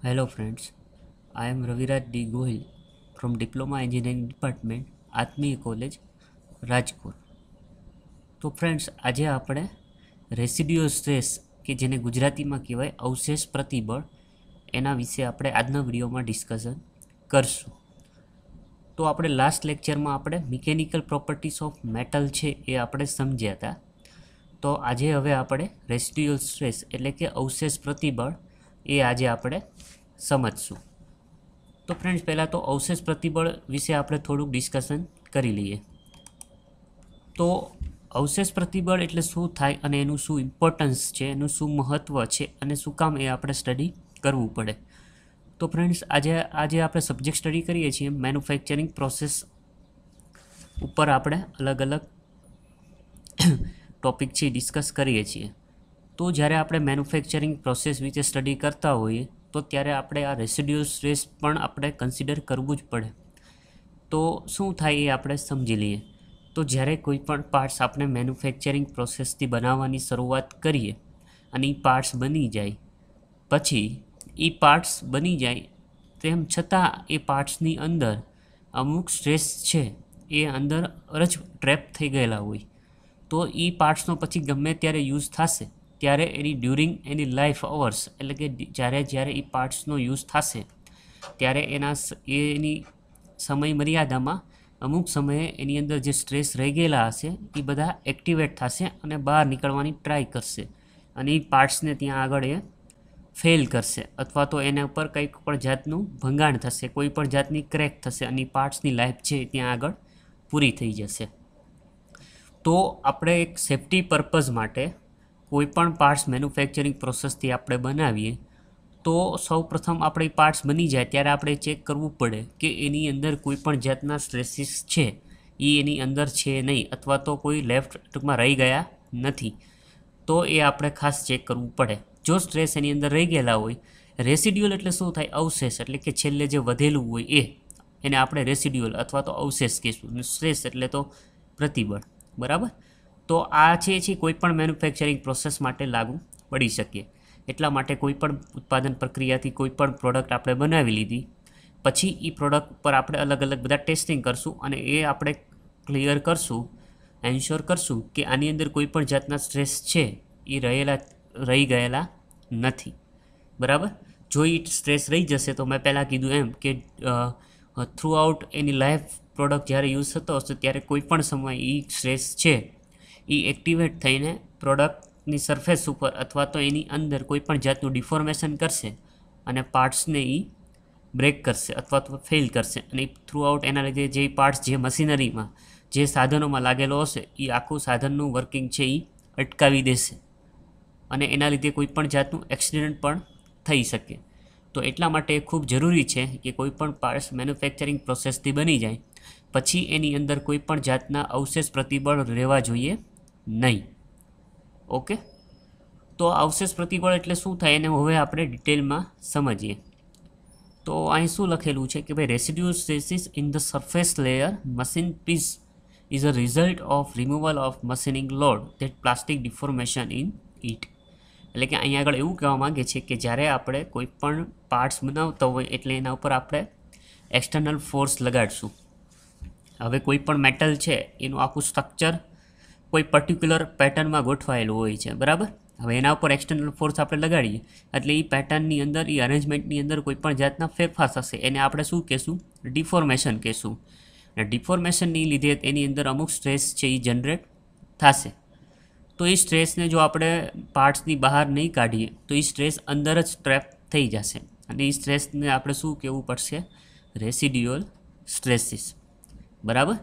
Hello friends, I am Raviraj D. Gohil from Diploma Engineering Department, Atmiya college Rajkot. તો friends, આજે આપણે residual stress કે જેને ગુજરાતીમાં કહેવાય અવશેષ પ્રતિબળ એના વિશે આપણે આજના વિડીયોમાં ડિસ્કશન કરશું. તો આપણે લાસ્ટ લેક્ચરમાં આપણે મિકેનિકલ પ્રોપર્ટીઝ ઓફ મેટલ છે એ આપણે સમજ્યા હતા. તો આજે હવે આપણે રેસિડ્યુઅલ સ્ટ્રેસ એટલે કે અવશેષ પ્રતિબળ એ આજે આપણે સમજશું. તો ફ્રેન્ડ્સ, પહેલાં તો અવશેષ પ્રતિબળ વિશે આપણે થોડુંક ડિસ્કશન કરી લઈએ. તો અવશેષ પ્રતિબળ એટલે શું થાય અને એનું શું ઇમ્પોર્ટન્સ છે, એનું શું મહત્ત્વ છે અને શું કામ એ આપણે સ્ટડી કરવું પડે. તો ફ્રેન્ડ્સ, આજે આપણે સબ્જેક્ટ સ્ટડી કરીએ છીએ મેન્યુફેક્ચરિંગ પ્રોસેસ ઉપર આપણે અલગ અલગ ટોપિક છે ડિસ્કસ કરીએ છીએ. તો જ્યારે આપણે મેન્યુફેક્ચરિંગ પ્રોસેસ વિશે સ્ટડી કરતા હોઈએ તો ત્યારે આપણે આ રેસિડ્યુઅલ સ્ટ્રેસ પણ આપણે કન્સિડર કરવું જ પડે. તો શું થાય એ આપણે સમજી લઈએ. તો જ્યારે કોઈ પણ પાર્ટ્સ આપણે મેન્યુફેક્ચરિંગ પ્રોસેસથી બનાવવાની શરૂઆત કરીએ અને એ પાર્ટ્સ બની જાય પછી એ પાર્ટ્સ બની જાય તેમ છતાં એ પાર્ટ્સની અંદર અમુક સ્ટ્રેસ છે એ અંદર જ ટ્રેપ થઈ ગયેલા હોય તો એ પાર્ટ્સનો પછી ગમે ત્યારે યુઝ થશે ત્યારે એની ડ્યુરિંગ એની લાઈફ અવર્સ એટલે કે જ્યારે એ પાર્ટ્સનો યુઝ થશે ત્યારે એની સમય મર્યાદામાં અમુક સમયે એની અંદર જે સ્ટ્રેસ રહી ગયેલા હશે એ બધા એક્ટિવેટ થશે અને બહાર નીકળવાની ટ્રાય કરશે અને એ પાર્ટ્સને ત્યાં આગળ એ ફેલ કરશે અથવા તો એના ઉપર કંઈક પણ જાતનું ભંગાણ થશે, કોઈ પણ જાતની ક્રેક થશે અને પાર્ટ્સની લાઈફ છે ત્યાં આગળ પૂરી થઈ જશે. તો આપણે એક સેફ્ટી પર્પઝ માટે કોઈ પણ પાર્ટ્સ મેન્યુફેક્ચરિંગ પ્રોસેસથી આપણે બનાવીએ તો સૌપ્રથમ આપણે પાર્ટ્સ બની જાય ત્યારે આપણે ચેક કરવું પડે કે એની અંદર કોઈ પણ જાતના સ્ટ્રેસીસ છે એ એની અંદર છે નહીં અથવા તો કોઈ લેફ્ટ ટૂંકમાં રહી ગયા નથી. તો એ આપણે ખાસ ચેક કરવું પડે. જો સ્ટ્રેસ એની અંદર રહી ગયેલા હોય, રેસિડ્યુઅલ એટલે શું થાય? અવશેષ એટલે કે છેલ્લે જે વધેલું હોય એને આપણે રેસિડ્યુઅલ અથવા તો અવશેષ કહીશું. સ્ટ્રેસ એટલે તો પ્રતિબળ, બરાબર. તો આ છે કોઈ પણ મેન્યુફેક્ચરિંગ પ્રોસેસ માટે લાગુ પડી શકે. એટલા માટે કોઈ પણ ઉત્પાદન પ્રક્રિયાથી કોઈ પણ પ્રોડક્ટ આપણે બનાવી લીધી પછી એ પ્રોડક્ટ પર આપણે અલગ અલગ બધા ટેસ્ટિંગ કરશું અને એ આપણે ક્લિયર કરશું, એન્શ્યોર કરશું કે આની અંદર કોઈ પણ જાતના સ્ટ્રેસ છે એ રહી ગયેલા નથી, બરાબર. જો એ સ્ટ્રેસ રહી જશે તો મેં પહેલાં કીધું એમ કે થ્રુ આઉટ એની લાઈફ પ્રોડક્ટ જ્યારે યુઝ થતો હશે ત્યારે કોઈ પણ સમય એ સ્ટ્રેસ છે એ એક્ટિવેટ થઈને પ્રોડક્ટની સરફેસ ઉપર અથવા તો એની અંદર કોઈ પણ જાતનું ડિફોર્મેશન કરશે અને પાર્ટ્સને એ બ્રેક કરશે અથવા તો ફેલ કરશે અને થ્રુ આઉટ એના લીધે જે પાર્ટ્સ જે મશીનરીમાં જે સાધનોમાં લાગેલો હશે એ આખું સાધનનું વર્કિંગ છે એ અટકાવી દેશે અને એના લીધે કોઈ પણ જાતનું એક્સિડન્ટ પણ થઈ શકે. તો એટલા માટે ખૂબ જરૂરી છે કે કોઈ પણ પાર્ટ્સ મેન્યુફેક્ચરિંગ પ્રોસેસથી બની જાય પછી એની અંદર કોઈ પણ જાતના અવશેષ પ્રતિબળ રહેવા જોઈએ નહીં. ઓકે, તો અવશેષ પ્રતિબળ એટલે શું થાય એને હવે આપણે ડિટેલમાં સમજીએ. તો અહીં શું લખેલું છે કે ભાઈ residual stresses in the surface layer machine piece is a result of removal of machining load that plastic deformation in it. એટલે કે અહીંયા આગળ એવું કહેવા માગે છે કે જ્યારે આપણે કોઈ પણ પાર્ટ્સ બનાવતા હોય એટલે એના ઉપર આપણે એક્સટર્નલ ફોર્સ લગાડશું. હવે કોઈ પણ મેટલ છે એનું આખું સ્ટ્રક્ચર કોઈ પર્ટિક્યુલર પેટર્નમાં ગોઠવાયેલું હોય છે, બરાબર. હવે એના ઉપર એક્સટર્નલ ફોર્સ આપણે લગાડીએ એટલે એ પેટર્નની અંદર એ અરેન્જમેન્ટની અંદર કોઈ પણ જાતના ફેરફાર થશે એને આપણે શું કહેશું? ડિફોર્મેશન કહેશું. અને ડિફોર્મેશનની લીધે એની અંદર અમુક સ્ટ્રેસ છે એ જનરેટ થશે. તો એ સ્ટ્રેસને જો આપણે પાર્ટ્સની બહાર નહીં કાઢીએ તો એ સ્ટ્રેસ અંદર જ ટ્રેપ થઈ જશે અને એ સ્ટ્રેસને આપણે શું કહેવું પડશે? રેસિડ્યુઅલ સ્ટ્રેસીસ, બરાબર.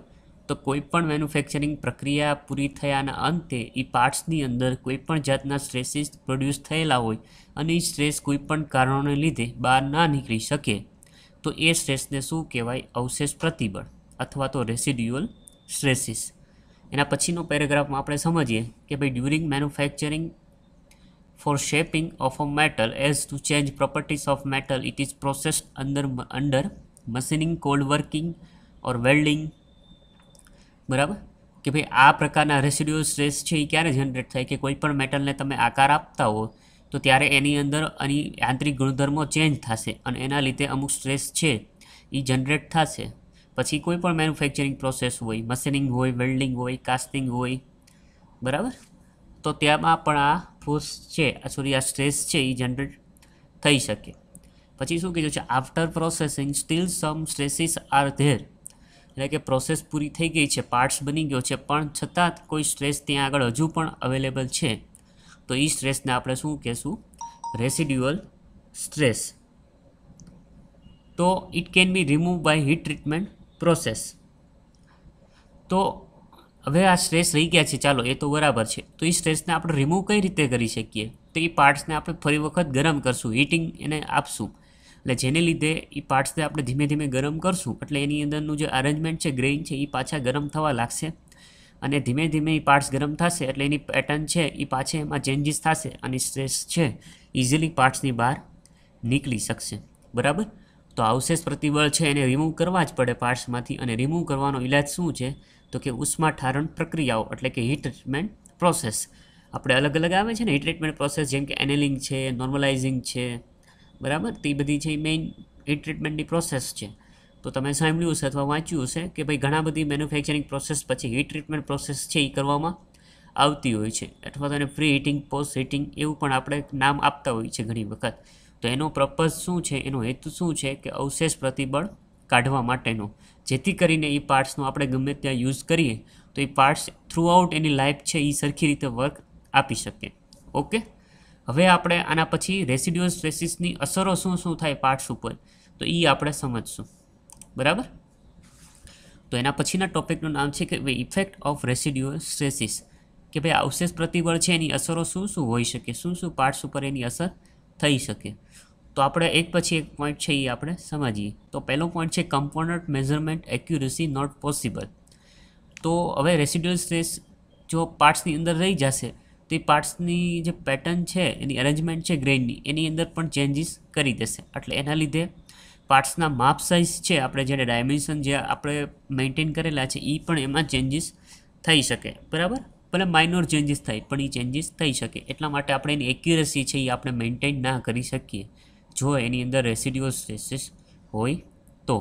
તો કોઈ પણ મેન્યુફેક્ચરિંગ પ્રક્રિયા પૂરી થયાના અંતે એ પાર્ટ્સની અંદર કોઈ પણ જાતના સ્ટ્રેસીસ પ્રોડ્યુસ થયેલા હોય અને એ સ્ટ્રેસ કોઈ પણ કારણોને લીધે બહાર ના નીકળી શકે તો એ સ્ટ્રેસને શું કહેવાય? અવશેષ પ્રતિબળ અથવા તો રેસિડ્યુઅલ સ્ટ્રેસીસ. એના પછીનો પેરેગ્રાફમાં આપણે સમજીએ કે ભાઈ during manufacturing for shaping of a metal as to change properties of metal it is processed under machining, cold working or welding, બરાબર. કે ભાઈ આ પ્રકારના રેસિડ્યુઅલ સ્ટ્રેસ છે એ ક્યારે જનરેટ થાય કે કોઈ પણ મેટલને તમે આકાર આપતા હો તો ત્યારે એની અંદર એની યાંત્રિક ગુણધર્મો ચેન્જ થશે અને એના લીધે અમુક સ્ટ્રેસ છે એ જનરેટ થશે. પછી કોઈ પણ મેન્યુફેક્ચરિંગ પ્રોસેસ હોય, મશીનિંગ હોય, વેલ્ડિંગ હોય, કાસ્ટિંગ હોય, બરાબર, તો ત્યાંમાં પણ આ ફોર્સ છે, આ સ્ટ્રેસ છે એ જનરેટ થઈ શકે. પછી શું કીધું છે, after processing steel some stresses are there, એટલે કે પ્રોસેસ પૂરી થઈ ગઈ છે, પાર્ટ્સ બની ગયો છે, પણ છતાં કોઈ સ્ટ્રેસ ત્યાં આગળ હજુ પણ અવેલેબલ છે, તો એ સ્ટ્રેસને આપણે શું કહેશું, રેસિડ્યુઅલ સ્ટ્રેસ. તો it can be remove by heat treatment process. તો હવે આ સ્ટ્રેસ રહી ગયા છે, ચાલો એ તો બરાબર છે, તો એ સ્ટ્રેસને આપણે રિમૂવ કઈ રીતે કરી શકીએ, તો એ પાર્ટ્સને આપણે ફરી વખત ગરમ કરશું, હીટિંગ એને આપશું, એટલે જેને લીધે એ પાર્ટ્સને આપણે ધીમે ધીમે ગરમ કરશું, એટલે એની અંદરનું જે અરેન્જમેન્ટ છે, ગ્રેઇન છે, એ પાછા ગરમ થવા લાગશે, અને ધીમે ધીમે એ પાર્ટ્સ ગરમ થશે એટલે એની પેટર્ન છે એ પાછી એમાં ચેન્જીસ થશે અને સ્ટ્રેસ છે ઇઝીલી પાર્ટ્સની બહાર નીકળી શકશે. બરાબર, તો અવશેષ પ્રતિબળ છે એને રિમૂવ કરવા જ પડે પાર્ટ્સમાંથી, અને રિમૂવ કરવાનો ઇલાજ શું છે, તો કે ઉષ્મા ઠારણ પ્રક્રિયાઓ, એટલે કે હીટ ટ્રીટમેન્ટ પ્રોસેસ. આપણે અલગ અલગ આવે છે ને હીટ ટ્રીટમેન્ટ પ્રોસેસ, જેમ કે એનેલિંગ છે, નોર્મલાઇઝિંગ છે, બરાબર, તે બધી છે એ મેઇન હીટ ટ્રીટમેન્ટની પ્રોસેસ છે. તો તમે સાંભળ્યું હશે અથવા વાંચ્યું હશે કે ભાઈ ઘણા બધી મેન્યુફેક્ચરિંગ પ્રોસેસ પછી હીટ ટ્રીટમેન્ટ પ્રોસેસ છે એ કરવામાં આવતી હોય છે, અથવા તો એને પ્રી હીટિંગ, પોસ્ટ હીટિંગ એવું પણ આપણે નામ આપતા હોઈએ છીએ ઘણી વખત. તો એનો પર્પઝ શું છે, એનો હેતુ શું છે, કે અવશેષ પ્રતિબળ કાઢવા માટેનો, જેથી કરીને એ પાર્ટ્સનો આપણે ગમે ત્યાં યુઝ કરીએ તો એ પાર્ટ્સ થ્રુઆઉટ એની લાઈફ છે એ સરખી રીતે વર્ક આપી શકે. ઓકે, હવે આપણે આના પછી રેસિડ્યુઅલ સ્ટ્રેસીસની અસરો શું શું થાય પાર્ટ્સ ઉપર, તો એ આપણે સમજશું. બરાબર, તો એના પછીના ટોપિકનું નામ છે કે ભાઈ ઇફેક્ટ ઓફ રેસિડ્યુઅલ સ્ટ્રેસીસ, કે ભાઈ અવશેષ પ્રતિબળ છે એની અસરો શું શું હોઈ શકે, શું શું પાર્ટ્સ ઉપર એની અસર થઈ શકે. તો આપણે એક પછી એક પોઈન્ટ છે એ આપણે સમજીએ. તો પહેલો પોઈન્ટ છે component measurement accuracy not possible. તો હવે રેસિડ્યુઅલ સ્ટ્રેસ જો પાર્ટ્સની અંદર રહી જશે તો એ પાર્ટ્સની જે પેટર્ન છે, એની અરેન્જમેન્ટ છે ગ્રેઇનની, એની અંદર પણ ચેન્જીસ કરી દેશે, એટલે એના લીધે પાર્ટ્સના માપ સાઇઝ છે, આપણે જે ડાયમેન્શન જે આપણે મેન્ટેન કરેલા છે એ પણ એમાં ચેન્જીસ થઈ શકે. બરાબર, ભલે માઇનોર ચેન્જીસ થાય પણ એ ચેન્જીસ થઈ શકે, એટલા માટે આપણે એની એક્યુરસી છે એ આપણે મેન્ટેન ના કરી શકીએ જો એની અંદર રેસિડ્યુઅલ સ્ટ્રેસીસ હોય તો.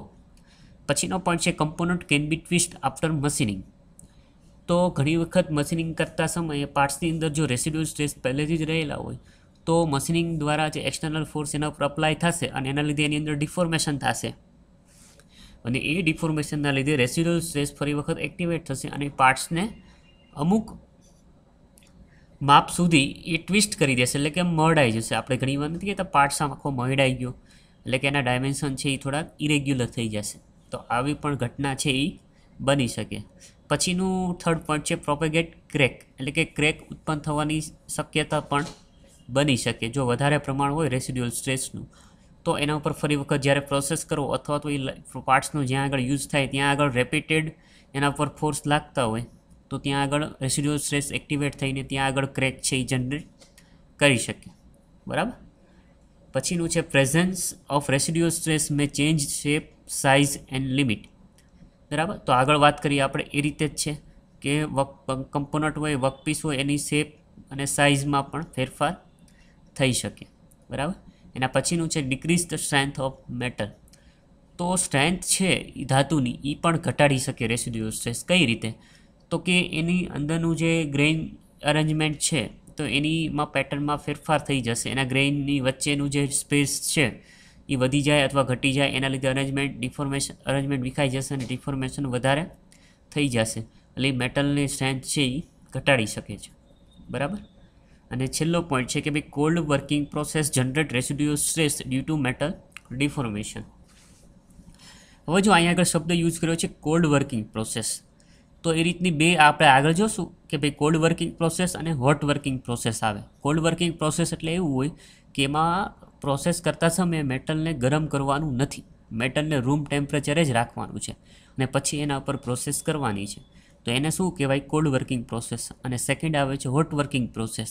પછીનો પોઈન્ટ છે component can be twist after machining. તો ઘણી વખત મશીનિંગ કરતા સમયે પાર્ટ્સની અંદર જો રેસિડ્યુઅલ સ્ટ્રેસ પહેલેથી જ રહેલા હોય તો મશીનિંગ દ્વારા જે એક્સટર્નલ ફોર્સ એના ઉપર અપ્લાય થશે અને એના લીધે એની અંદર ડિફોર્મેશન થશે, અને એ ડિફોર્મેશનના લીધે રેસિડ્યુઅલ સ્ટ્રેસ ફરી વખત એક્ટિવેટ થશે અને પાર્ટ્સને અમુક માપ સુધી એ ટ્વિસ્ટ કરી દેશે, એટલે કે મરડાઈ જશે. આપણે ઘણી વાર નથી કહેતા પાર્ટ્સ આખો મરડાઈ ગયો, એટલે કે એના ડાયમેન્શન છે એ થોડાક ઇરેગ્યુલર થઈ જશે. તો આવી પણ ઘટના છે એ બની શકે. પછીનું થર્ડ પોઈન્ટ છે પ્રોપેગેટ ક્રેક, એટલે કે ક્રેક ઉત્પન્ન થવાની શક્યતા પણ બની શકે જો વધારે પ્રમાણ હોય રેસિડ્યુઅલ સ્ટ્રેસનું. તો એના ઉપર ફરી વખત જ્યારે પ્રોસેસ કરો અથવા તો એ પાર્ટ્સનો જ્યાં આગળ યુઝ થાય ત્યાં આગળ રેપિટેડ એના ઉપર ફોર્સ લાગતા હોય તો ત્યાં આગળ રેસિડ્યુઅલ સ્ટ્રેસ એક્ટિવેટ થઈને ત્યાં આગળ ક્રેક છે એ જનરેટ કરી શકે. બરાબર, પછીનું છે presence of residual stress May change shape, size and limit. બરાબર, તો આગળ વાત કરીએ આપણે એ રીતે જ છે કે કમ્પોનન્ટ હોય, વર્કપીસ હોય, એની શેપ અને સાઇઝમાં પણ ફેરફાર થઈ શકે. બરાબર, એના પછીનું છે decrease the strength of metal. તો સ્ટ્રેન્થ છે એ ધાતુની એ પણ ઘટાડી શકે રેસિડ્યુઅલ સ્ટ્રેસ. કઈ રીતે, તો કે એની અંદરનું જે ગ્રેઇન અરેન્જમેન્ટ છે તો એનીમાં પેટર્નમાં ફેરફાર થઈ જશે, એના ગ્રેઇનની વચ્ચેનું જે સ્પેસ છે એ વધી જાય અથવા ઘટી જાય, એના લીધે અરેન્જમેન્ટ વિખાઈ જશે અને ડિફોર્મેશન વધારે થઈ જશે, એટલે મેટલની સ્ટ્રેન્થ છે એ ઘટાડી શકે છે. બરાબર, અને છેલ્લો પોઈન્ટ છે કે ભાઈ cold working process generate residual stress due to metal deformation. હવે જો અહીંયા આગળ શબ્દ યુઝ કર્યો છે કોલ્ડ વર્કિંગ પ્રોસેસ, તો એ રીતની બે આપણે આગળ જોશું કે ભાઈ કોલ્ડ વર્કિંગ પ્રોસેસ અને હોટ વર્કિંગ પ્રોસેસ આવે. કોલ્ડ વર્કિંગ પ્રોસેસ એટલે એવું હોય કે એમાં પ્રોસેસ કરતા સમયે મેટલને ગરમ કરવાનું નથી, મેટલને રૂમ ટેમ્પરેચરે જ રાખવાનું છે અને પછી એના પર પ્રોસેસ કરવાની છે. તો એને શું કહેવાય, કોલ્ડ વર્કિંગ પ્રોસેસ. અને સેકન્ડ આવે છે હોટ વર્કિંગ પ્રોસેસ,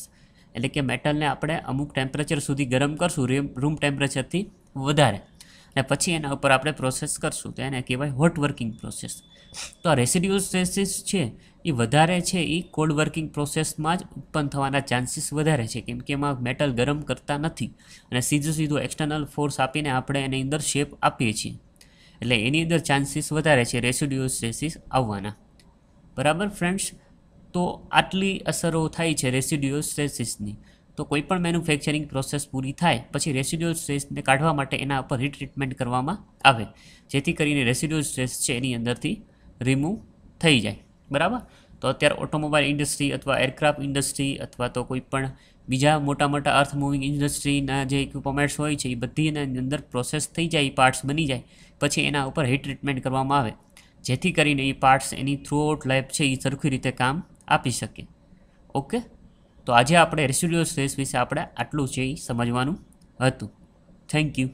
એટલે કે મેટલને આપણે અમુક ટેમ્પરેચર સુધી ગરમ કરશું, રૂમ ટેમ્પરેચરથી વધારે, અને પછી એના ઉપર આપણે પ્રોસેસ કરશું તો એને કહેવાય હોટ વર્કિંગ પ્રોસેસ. તો આ રેસિડ્યુઅલ સ્ટ્રેસીસ છે એ વધારે છે એ કોલ્ડ વર્કિંગ પ્રોસેસમાં જ ઉત્પન્ન થવાના ચાન્સીસ વધારે છે, કેમ કે એમાં મેટલ ગરમ કરતા નથી અને સીધું એક્સટર્નલ ફોર્સ આપીને આપણે એની અંદર શેપ આપીએ છીએ, એટલે એની અંદર ચાન્સીસ વધારે છે રેસિડ્યુઅલ સ્ટ્રેસીસ આવવાના. બરાબર ફ્રેન્ડ્સ, તો આટલી અસરો થાય છે રેસિડ્યુઅલ સ્ટ્રેસીસની. તો કોઈ પણ મેન્યુફેક્ચરિંગ પ્રોસેસ પૂરી થાય પછી રેસિડ્યુઅલ સ્ટ્રેસને કાઢવા માટે એના ઉપર રીટ્રીટમેન્ટ કરવામાં આવે, જેથી કરીને રેસિડ્યુઅલ સ્ટ્રેસ છે એની અંદરથી રિમૂવ થઈ જાય. બરાબર, તો અત્યારે ઓટોમોબાઈલ ઇન્ડસ્ટ્રી અથવા એરક્રાફ્ટ ઇન્ડસ્ટ્રી અથવા તો કોઈ પણ બીજા મોટા અર્થ મૂવિંગ ઇન્ડસ્ટ્રીના જે ઇક્વિપમેન્ટ્સ હોય છે એ બધી એના અંદર પ્રોસેસ થઈ જાય, પાર્ટ્સ બની જાય, પછી એના ઉપર હીટ ટ્રીટમેન્ટ કરવામાં આવે, જેથી કરીને એ પાર્ટ્સ એની થ્રુઆઉટ લાઈફ છે એ સરખી રીતે કામ આપી શકે. ઓકે, તો આજે આપણે રેસિડ્યુઅલ સ્ટ્રેસ વિશે આપણે આટલું છે એ સમજવાનું હતું. Thank you.